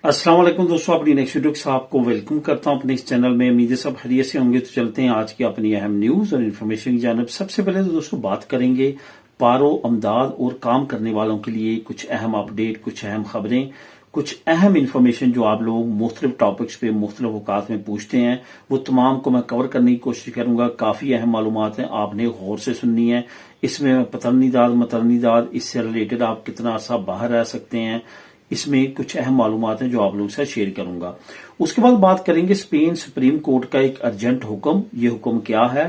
अस्सलाम वालेकुम दोस्तों, अपनी नेक्स्ट वीडियो के साथ आपको वेलकम करता हूं अपने इस चैनल में। उम्मीद है सब खैरियत से होंगे। तो चलते हैं आज की अपनी अहम न्यूज और इन्फॉर्मेशन की जानिब। सबसे पहले तो दोस्तों बात करेंगे पारो, अमदाद और काम करने वालों के लिए कुछ अहम अपडेट, कुछ अहम खबरें, कुछ अहम इन्फॉर्मेशन जो आप लोग मुख्तलिफ टॉपिक्स पे मुख्तलिफ अवकात में पूछते हैं, वो तमाम को मैं कवर करने की कोशिश करूंगा। काफी अहम मालूमात हैं, आपने गौर से सुननी है। इसमें पतरनीदाद, मतरनीदाद, इससे रिलेटेड आप कितना अर्सा बाहर रह सकते हैं, इसमें कुछ अहम मालूमात हैं जो आप लोगों से शेयर करूंगा। उसके बाद बात करेंगे स्पेन सुप्रीम कोर्ट का एक अर्जेंट हुक्म। ये हुक्म क्या है,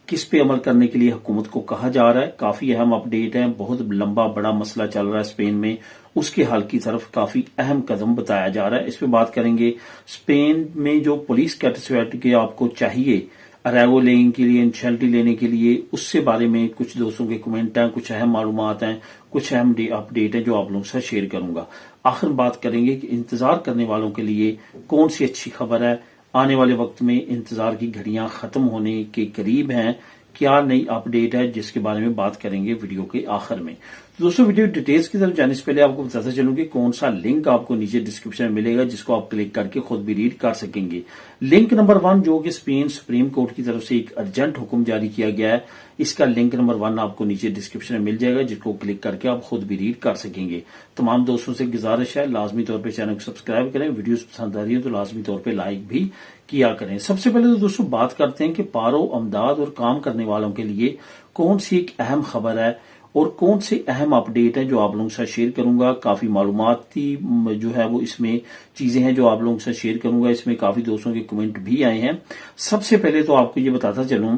किस पे अमल करने के लिए हुकूमत को कहा जा रहा है। काफी अहम अपडेट है, बहुत लंबा बड़ा मसला चल रहा है स्पेन में, उसके हल की तरफ काफी अहम कदम बताया जा रहा है। इस पे बात करेंगे स्पेन में जो पुलिस कैटेगरी के आपको चाहिए अराइवो लेने के लिए, इंशल्टी लेने के लिए, उससे बारे में कुछ दोस्तों के कमेंट हैं, कुछ अहम मालूमात हैं, कुछ अहम अपडेट है जो आप लोगों से शेयर करूंगा। आखिर बात करेंगे कि इंतजार करने वालों के लिए कौन सी अच्छी खबर है। आने वाले वक्त में इंतजार की घड़ियां खत्म होने के करीब हैं, क्या नई अपडेट है जिसके बारे में बात करेंगे वीडियो के आखिर में। तो दोस्तों वीडियो डिटेल्स की तरफ जाने से पहले आपको बताता चलूं कि कौन सा लिंक आपको नीचे डिस्क्रिप्शन में मिलेगा जिसको आप क्लिक करके खुद भी रीड कर सकेंगे। लिंक नंबर 1 जो कि स्पेन सुप्रीम कोर्ट की तरफ से एक अर्जेंट हुक्म जारी किया गया है, इसका लिंक नंबर 1 आपको नीचे डिस्क्रिप्शन में मिल जाएगा जिसको क्लिक करके आप खुद भी रीड कर सकेंगे। तमाम दोस्तों से गुजारिश है लाजमी तौर पर चैनल को सब्सक्राइब करें, वीडियो पसंद आ रही है तो लाजमी तौर पर लाइक भी किया करें। सबसे पहले तो दोस्तों बात करते हैं कि पारो, अमदाद और काम करने वालों के लिए कौन सी एक अहम खबर है और कौन से अहम अपडेट हैं जो आप लोगों से शेयर करूंगा। काफी मालूमाती जो है वो इसमें चीजें हैं जो आप लोगों से शेयर करूंगा। इसमें काफी दोस्तों के कमेंट भी आए हैं। सबसे पहले तो आपको ये बताता चलूं,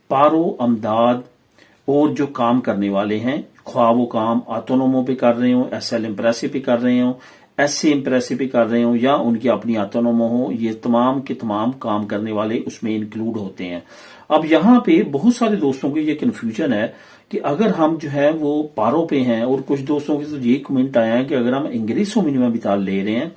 पारो, अमदाद और जो काम करने वाले हैं, ख्वाह वो काम ऑटोनोमो पे कर रहे हो, एसएल इम्प्रेसिव पे कर रहे हो, एससी इम्प्रेसिव पे कर रहे हो या उनकी अपनी ऑटोनोमो हो, ये तमाम के तमाम काम करने वाले उसमें इंक्लूड होते हैं। अब यहाँ पे बहुत सारे दोस्तों को ये कंफ्यूजन है कि अगर हम जो है वो पारो पे हैं, और कुछ दोस्तों के तो ये कमेंट आया है कि अगर हम इंग्लिशों मिनिमम विताल ले रहे हैं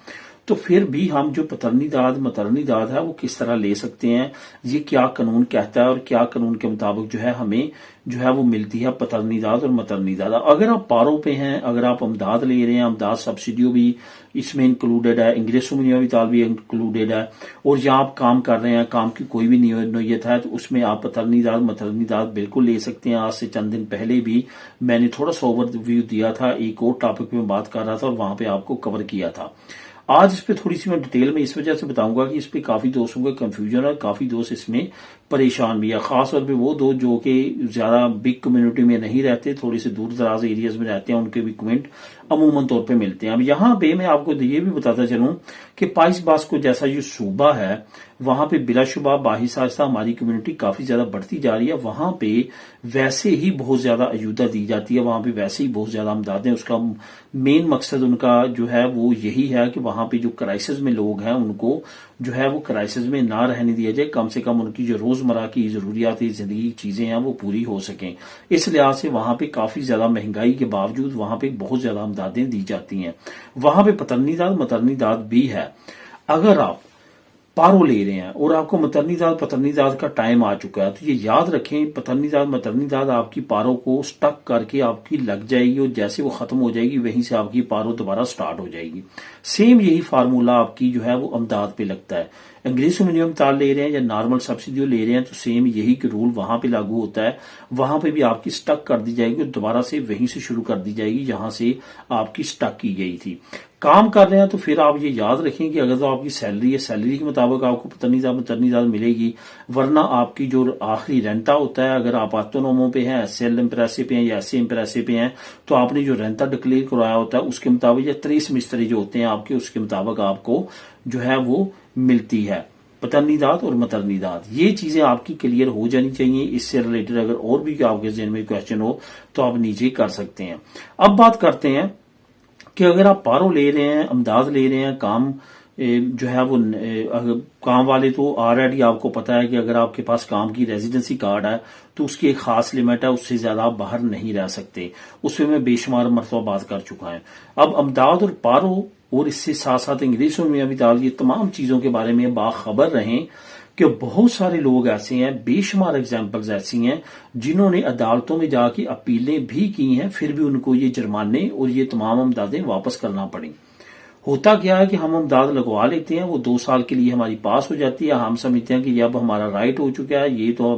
तो फिर भी हम जो पतरनीदाद मतरनीदाद है वो किस तरह ले सकते हैं, ये क्या कानून कहता है और क्या कानून के मुताबिक जो है हमें जो है वो मिलती है पतरनीदाद और मतरनीदाद। अगर आप पारो पे हैं, अगर आप अमदाद ले रहे हैं, अमदाद सब्सिडियो भी इसमें इंक्लूडेड है, इंग्लिशों मिनिमम विताल भी इंक्लूडेड है, और जहां आप काम कर रहे हैं, काम की कोई भी नोयत है तो उसमें आप पतरनीदाद मतरनीदाद बिल्कुल ले सकते हैं। आज से चंद दिन पहले भी मैंने थोड़ा सा ओवरव्यू दिया था, एक और टॉपिक में बात कर रहा था और वहां पे आपको कवर किया था। आज इस पे थोड़ी सी मैं डिटेल में इस वजह से बताऊंगा कि इस पे काफी दोस्तों का कंफ्यूजन है, काफी दोस्त इसमें परेशान भी है। खासतौर पे वो दोस्त जो कि ज्यादा बिग कम्युनिटी में नहीं रहते, थोड़ी से दूर दराज एरियाज में रहते हैं, उनके भी कमेंट अमूमन तौर पे मिलते हैं। अब यहाँ पे मैं आपको ये भी बताता चलूं कि पाइस बास्को जैसा जो सूबा है, वहां पे बिलाशुबा बाहिस आहिस्ता हमारी कम्युनिटी काफी ज्यादा बढ़ती जा रही है। वहां पे वैसे ही बहुत ज्यादा अयूदा दी जाती है, वहां पे वैसे ही बहुत ज्यादा अमदादें, उसका मेन मकसद उनका जो है वो यही है कि वहां पे जो क्राइसिस में लोग हैं उनको जो है वो क्राइसिस में ना रहने दिया जाए, कम से कम उनकी जो रोजमर्रा की जरूरियाती जिंदगी की चीजें हैं वो पूरी हो सकें। इस लिहाज से वहां पे काफी ज्यादा महंगाई के बावजूद वहां पे बहुत ज्यादा अमदादें दी जाती हैं। वहां पे पतरनीदाद मतरनीदाद भी है। अगर आप पारो ले रहे हैं और आपको मतरनीदाद पतरनीदाद का टाइम आ चुका है तो ये याद रखें, पतरनीदाद मतरनीदाद आपकी पारो को स्टक करके आपकी लग जाएगी और जैसे वो खत्म हो जाएगी वहीं से आपकी पारो दोबारा स्टार्ट हो जाएगी। सेम यही फार्मूला आपकी जो है वो अमदाद पे लगता है। इंग्लिश मिनिमम ताल ले रहे हैं या नॉर्मल सब्सिडी ले रहे हैं तो सेम यही रूल वहां पे लागू होता है। वहां पे भी आपकी स्टक कर दी जाएगी और दोबारा से वहीं से शुरू कर दी जाएगी जहां से आपकी स्टक की गई थी। काम कर रहे हैं तो फिर आप ये याद रखें कि अगर तो आपकी सैलरी है, सैलरी के मुताबिक आपको पतरनीदाद मतरनीदाद मिलेगी, वरना आपकी जो आखिरी रेंटा होता है, अगर आप ऑटोनोमो पे हैं, एसएल इम्प्रेसिव पे हैं या एससी इम्प्रेसिव पे हैं, तो आपने जो रेंटा डिक्लेयर करवाया होता है उसके मुताबिक या 30 मिस्त्री जो होते हैं आपके, उसके मुताबिक आपको जो है वो मिलती है पतरनीदाद और मतरनीदाद। ये चीजें आपकी क्लियर हो जानी चाहिए। इससे रिलेटेड अगर और भी आपके जहन में क्वेश्चन हो तो आप नीचे कर सकते हैं। अब बात करते हैं कि अगर आप पारो ले रहे हैं, अमदाद ले रहे हैं, काम जो है वो काम वाले तो ऑलरेडी आपको पता है कि अगर आपके पास काम की रेजिडेंसी कार्ड है तो उसकी एक खास लिमिट है, उससे ज्यादा आप बाहर नहीं रह सकते। उसमें मैं बेशुमार मरतबा बात कर चुका है। अब अमदाद और पारो और इससे साथ साथ इंग्लिशों में अभी डाल, ये तमाम चीजों के बारे में बाखबर रहें कि बहुत सारे लोग ऐसे हैं, बेशुमार एग्जाम्पल्स ऐसी हैं जिन्होंने अदालतों में जाके अपीलें भी की हैं, फिर भी उनको ये जुर्माने और ये तमाम अमदादें वापस करना पड़ी। होता क्या है कि हम अमदाद लगवा लेते हैं, वो 2 साल के लिए हमारी पास हो जाती है, हम समझते हैं कि ये अब हमारा राइट हो चुका है, ये तो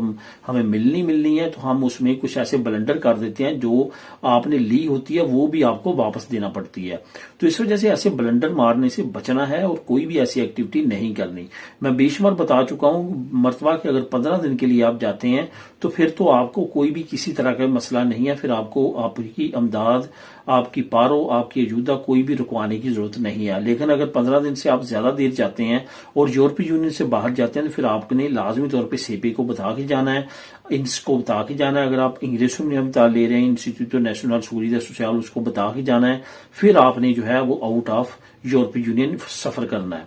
हमें मिलनी है, तो हम उसमें कुछ ऐसे ब्लंडर कर देते हैं जो आपने ली होती है वो भी आपको वापस देना पड़ती है। तो इस वजह से ऐसे ब्लंडर मारने से बचना है और कोई भी ऐसी एक्टिविटी नहीं करनी। मैं बेशुमार बता चुका हूं मरतबा कि अगर 15 दिन के लिए आप जाते हैं तो फिर तो आपको कोई भी किसी तरह का मसला नहीं है, फिर आपको आपकी अमदाद, आपकी पारो, आपकी अजूदा कोई भी रुकवाने की जरूरत नहीं है। लेकिन अगर 15 दिन से आप ज्यादा देर जाते हैं और यूरोपीय यूनियन से बाहर जाते हैं तो फिर आपने लाजमी तौर पे सेपे को बता के जाना है, इसको बता के जाना है। अगर आप इंग्लिश में बता ले रहे हैं इंस्टीट्यूट नेशनल सूरीद सोशल, उसको बता के जाना है। फिर आपने जो है वो आउट ऑफ यूरोपीय यूनियन सफर करना है।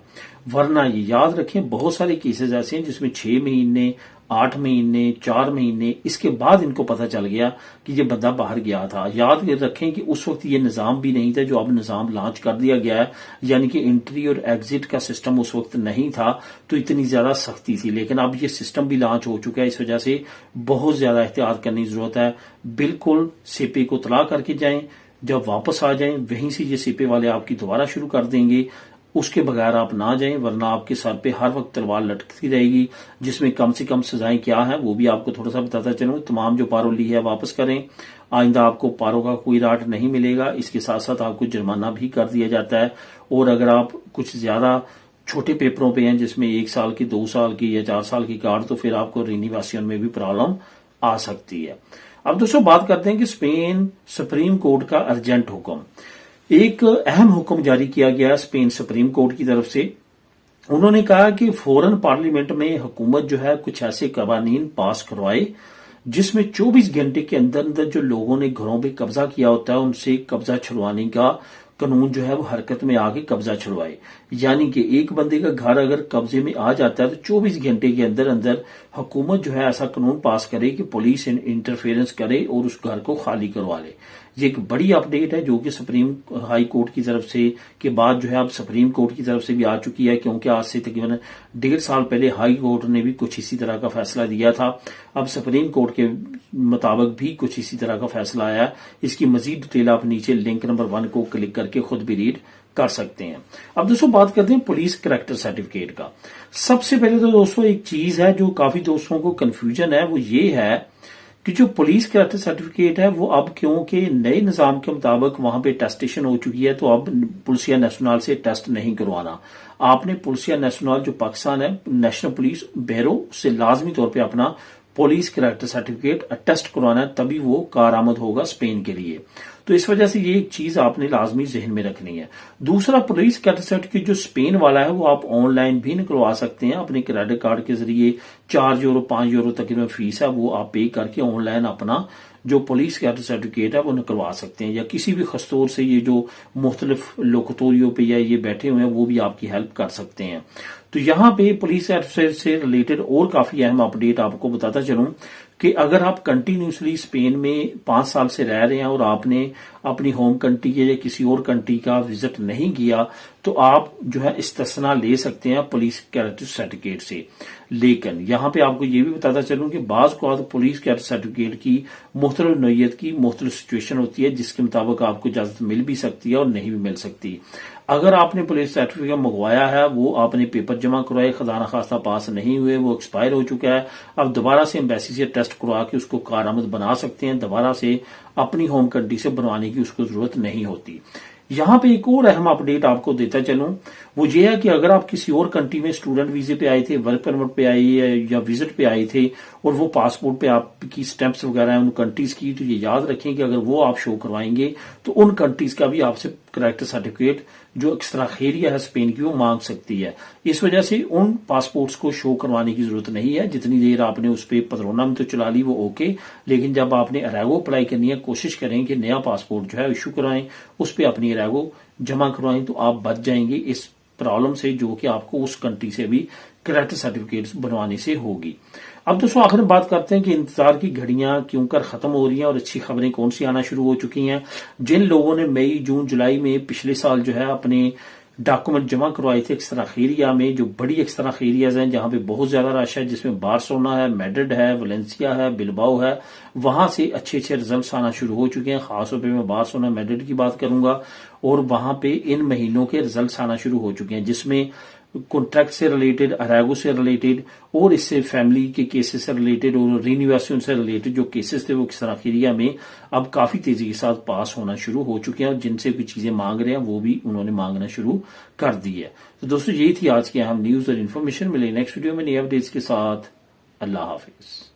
वरना ये याद रखें बहुत सारे केसेस ऐसे हैं जिसमें 6 महीने, 8 महीने, 4 महीने इसके बाद इनको पता चल गया कि ये बंदा बाहर गया था। याद रखें कि उस वक्त ये निजाम भी नहीं था जो अब निजाम लॉन्च कर दिया गया है, यानी कि एंट्री और एग्जिट का सिस्टम उस वक्त नहीं था तो इतनी ज्यादा सख्ती थी। लेकिन अब ये सिस्टम भी लॉन्च हो चुका है, इस वजह से बहुत ज्यादा एहतियात करने की जरूरत है। बिल्कुल सिपे को तला करके जाएं, जब वापस आ जाएं वहीं से ये सिपे वाले आपकी दोबारा शुरू कर देंगे। उसके बगैर आप ना जाएं, वरना आपके सर पे हर वक्त तलवार लटकती रहेगी, जिसमें कम से कम सजाएं क्या है वो भी आपको थोड़ा सा बताता चलूं। तमाम जो पारो ली है वापस करें, आइंदा आपको पारो का कोई राट नहीं मिलेगा। इसके साथ साथ आपको जुर्माना भी कर दिया जाता है। और अगर आप कुछ ज्यादा छोटे पेपरों पे हैं जिसमें 1 साल की, 2 साल की या 4 साल की कार्ड, तो फिर आपको रिनिवेशन में भी प्रॉब्लम आ सकती है। अब दोस्तों बात करते हैं कि स्पेन सुप्रीम कोर्ट का अर्जेंट हुक्म, एक अहम हुक्म जारी किया गया स्पेन सुप्रीम कोर्ट की तरफ से। उन्होंने कहा कि फौरन पार्लियामेंट में हुकूमत जो है कुछ ऐसे कवानीन पास करवाए जिसमें 24 घंटे के अंदर अंदर जो लोगों ने घरों पे कब्जा किया होता है उनसे कब्जा छुड़वाने का कानून जो है वो हरकत में आके कब्जा छुड़वाए। यानी कि एक बंदे का घर अगर कब्जे में आ जाता है तो 24 घंटे के अंदर अंदर हुकूमत जो है ऐसा कानून पास करे कि पुलिस इंटरफेरेंस करे और उस घर को खाली करवा ले। ये एक बड़ी अपडेट है जो कि सुप्रीम हाई कोर्ट की तरफ से के बाद जो है अब सुप्रीम कोर्ट की तरफ से भी आ चुकी है, क्योंकि आज से तकरीबन 1.5 साल पहले हाई कोर्ट ने भी कुछ इसी तरह का फैसला दिया था। अब सुप्रीम कोर्ट के मुताबिक भी कुछ इसी तरह का फैसला आया। इसकी मजीद डिटेल आप नीचे लिंक नंबर 1 को क्लिक करके खुद भी रीड कर सकते हैं। अब दोस्तों बात करते हैं पुलिस कैरेक्टर सर्टिफिकेट का। सबसे पहले तो दोस्तों एक चीज है जो काफी दोस्तों को कंफ्यूजन है, वो ये है कि जो पुलिस कैरेक्टर सर्टिफिकेट है वो अब क्योंकि नए निजाम के मुताबिक वहां पे टेस्टेशन हो चुकी है तो अब पुलिसिया नेशनल से टेस्ट नहीं करवाना। आपने पुलिसिया नेशनल जो पाकिस्तान है नेशनल पुलिस ब्यूरो से लाजमी तौर पे अपना पुलिस कैरेक्टर सर्टिफिकेट टेस्ट करवाना है, तभी वो कारआमद होगा स्पेन के लिए। तो इस वजह से ये एक चीज आपने लाजमी जहन में रखनी है। दूसरा, पुलिस कैरेक्टर सर्टिफिकेट जो स्पेन वाला है वो आप ऑनलाइन भी निकलवा सकते हैं अपने क्रेडिट कार्ड के जरिए। 4 यूरो 5 यूरो तक फीस है वो आप पे करके ऑनलाइन अपना जो पुलिस कैरेक्टर सर्टिफिकेट है वो निकलवा सकते हैं, या किसी भी खस्तूर से ये जो मुख्तलिफ लोकतोरियों पे या ये बैठे हुए हैं वो भी आपकी हेल्प कर सकते हैं। तो यहाँ पे पुलिस कैरेक्टर से रिलेटेड और काफी अहम अपडेट आपको बताता चलूं कि अगर आप कंटिन्यूसली स्पेन में 5 साल से रह रहे हैं और आपने अपनी होम कंट्री या किसी और कंट्री का विजिट नहीं किया तो आप जो है इस्तिस्ना ले सकते हैं पुलिस कैरेक्टर सर्टिफिकेट से। लेकिन यहाँ पे आपको ये भी बताता चलूं कि बाज को पुलिस कैरेक्टर सर्टिफिकेट की मुख्तलिफ नौयत की मुख्तलिफ सिचुएशन होती है जिसके मुताबिक आपको इजाजत मिल भी सकती है और नहीं भी मिल सकती। अगर आपने पुलिस सर्टिफिकेट मंगवाया है, वो आपने पेपर जमा करवाए, खजाना खास्ता पास नहीं हुए, वो एक्सपायर हो चुका है, अब दोबारा से एम्बेसी से टेस्ट करवा के उसको कारआमद बना सकते हैं, दोबारा से अपनी होम कंट्री से बनवाने की उसको जरूरत नहीं होती। यहाँ पे एक और अहम अपडेट आपको देता चलूं, वो ये है कि अगर आप किसी और कंट्री में स्टूडेंट वीजे पे आए थे, वर्क परमिट पे आए या विजिट पे आए थे और वो पासपोर्ट पे आपकी स्टैंप्स वगैरह हैं उन कंट्रीज की, तो ये याद रखें कि अगर वो आप शो करवाएंगे तो उन कंट्रीज का भी आपसे कैरेक्टर सर्टिफिकेट जो एक्स्ट्रा खेरिया है स्पेन की वो मांग सकती है। इस वजह से उन पासपोर्ट्स को शो करवाने की जरूरत नहीं है। जितनी देर आपने उस पर पदरोना में तो चला ली वो ओके, लेकिन जब आपने अरेगो अप्लाई करनी है कोशिश करें कि नया पासपोर्ट जो है इशू कराएं, उस पर अपनी अरेगो जमा करवाएं, तो आप बच जाएंगे इस प्रॉब्लम से जो कि आपको उस कंट्री से भी कैरेक्टर सर्टिफिकेट बनवाने से होगी। अब दोस्तों आखिर में बात करते हैं कि इंतजार की घड़ियां क्यों कर खत्म हो रही हैं और अच्छी खबरें कौन सी आना शुरू हो चुकी हैं। जिन लोगों ने मई, जून, जुलाई में पिछले साल जो है अपने डॉक्यूमेंट जमा करवाए थे एक्सतराख एरिया में, जो बड़ी एक्सतराख एरियाज हैं जहां पे बहुत ज्यादा रश है, जिसमें बार्सिलोना है, मैड्रिड है, वलेंसिया है, बिलबाओ है, वहां से अच्छे अच्छे रिजल्ट आना शुरू हो चुके हैं। खासतौर पर मैं बार्सिलोना मैड्रिड की बात करूंगा, और वहां पे इन महीनों के रिजल्ट आना शुरू हो चुके हैं, जिसमें कॉन्ट्रैक्ट से रिलेटेड, अरागो से रिलेटेड और इससे फैमिली के केसेस से रिलेटेड और रिन्यूएशन से रिलेटेड जो केसेस थे वो एक्सतराख एरिया में अब काफी तेजी के साथ पास होना शुरू हो चुके हैं, और जिनसे भी चीजें मांग रहे हैं वो भी उन्होंने मांगना शुरू कर दी है। तो दोस्तों यही थी आज की अहम न्यूज और इन्फॉर्मेशन। मिले नेक्स्ट वीडियो में नई अपडेट्स के साथ। अल्लाह हाफिज।